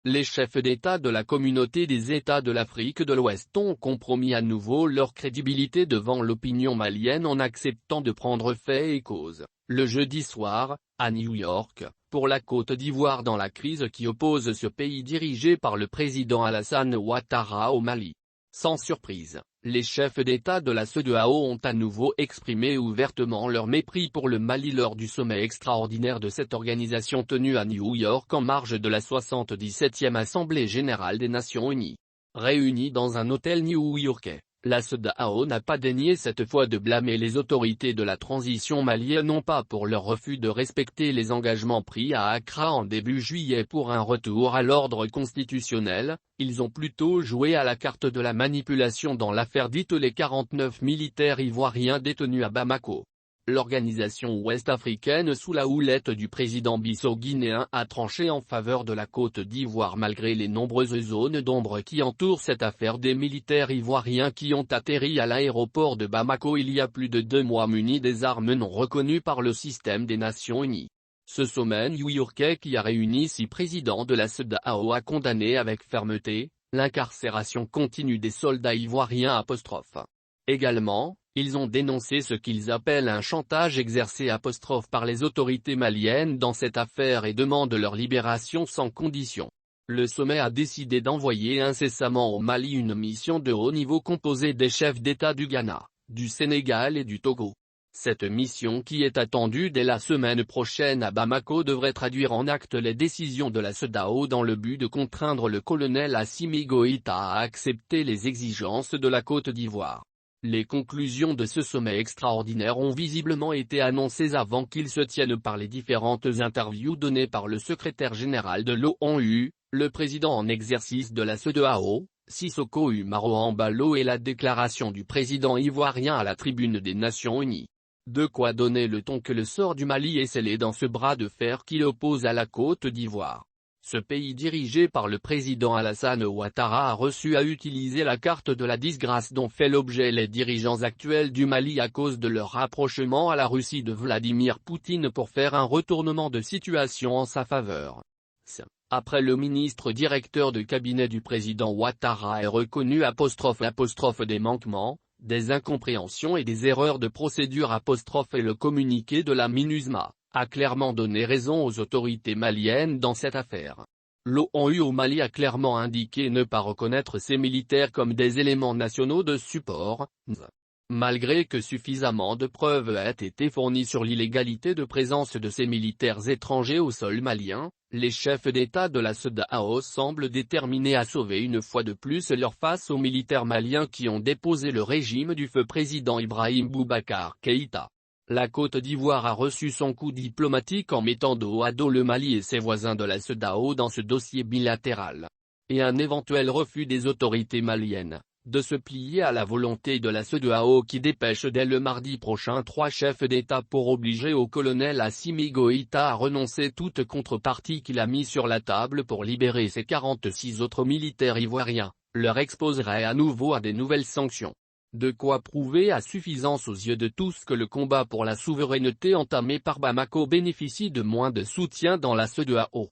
Les chefs d'État de la communauté des États de l'Afrique de l'Ouest ont compromis à nouveau leur crédibilité devant l'opinion malienne en acceptant de prendre fait et cause, le jeudi soir, à New York, pour la Côte d'Ivoire dans la crise qui oppose ce pays dirigé par le président Alassane Ouattara au Mali. Sans surprise, les chefs d'État de la CEDEAO ont à nouveau exprimé ouvertement leur mépris pour le Mali lors du sommet extraordinaire de cette organisation tenue à New York en marge de la 77e Assemblée générale des Nations unies. Réunis dans un hôtel new-yorkais, la CEDEAO n'a pas daigné cette fois de blâmer les autorités de la transition malienne non pas pour leur refus de respecter les engagements pris à Accra en début juillet pour un retour à l'ordre constitutionnel, ils ont plutôt joué à la carte de la manipulation dans l'affaire dite les 49 militaires ivoiriens détenus à Bamako. L'organisation ouest-africaine sous la houlette du président bissau-guinéen a tranché en faveur de la Côte d'Ivoire malgré les nombreuses zones d'ombre qui entourent cette affaire des militaires ivoiriens qui ont atterri à l'aéroport de Bamako il y a plus de 2 mois munis des armes non reconnues par le système des Nations Unies. Ce sommet new-yorkais qui a réuni 6 présidents de la CEDEAO a condamné avec fermeté l'incarcération continue des soldats ivoiriens. Également, ils ont dénoncé ce qu'ils appellent un chantage exercé par les autorités maliennes dans cette affaire et demandent leur libération sans condition. Le sommet a décidé d'envoyer incessamment au Mali une mission de haut niveau composée des chefs d'État du Ghana, du Sénégal et du Togo. Cette mission qui est attendue dès la semaine prochaine à Bamako devrait traduire en actes les décisions de la CEDEAO dans le but de contraindre le colonel Assimi Goïta à accepter les exigences de la Côte d'Ivoire. Les conclusions de ce sommet extraordinaire ont visiblement été annoncées avant qu'il se tienne par les différentes interviews données par le secrétaire général de l'ONU, le président en exercice de la CEDEAO, Sissoko Umaro Embalo et la déclaration du président ivoirien à la tribune des Nations Unies. De quoi donner le ton que le sort du Mali est scellé dans ce bras de fer qui l'oppose à la Côte d'Ivoire. Ce pays dirigé par le président Alassane Ouattara a reçu à utiliser la carte de la disgrâce dont fait l'objet les dirigeants actuels du Mali à cause de leur rapprochement à la Russie de Vladimir Poutine pour faire un retournement de situation en sa faveur. Après le ministre directeur de cabinet du président Ouattara est reconnu des manquements, des incompréhensions et des erreurs de procédure et le communiqué de la MINUSMA a clairement donné raison aux autorités maliennes dans cette affaire. L'ONU au Mali a clairement indiqué ne pas reconnaître ces militaires comme des éléments nationaux de support, malgré que suffisamment de preuves aient été fournies sur l'illégalité de présence de ces militaires étrangers au sol malien. Les chefs d'État de la CEDEAO semblent déterminés à sauver une fois de plus leur face aux militaires maliens qui ont déposé le régime du feu président Ibrahim Boubacar Keïta. La Côte d'Ivoire a reçu son coup diplomatique en mettant dos à dos le Mali et ses voisins de la CEDEAO dans ce dossier bilatéral. Et un éventuel refus des autorités maliennes de se plier à la volonté de la CEDEAO qui dépêche dès le mardi prochain 3 chefs d'État pour obliger au colonel Assimi Goïta à renoncer toute contrepartie qu'il a mis sur la table pour libérer ses 46 autres militaires ivoiriens, leur exposerait à nouveau à des nouvelles sanctions. De quoi prouver à suffisance aux yeux de tous que le combat pour la souveraineté entamé par Bamako bénéficie de moins de soutien dans la CEDEAO.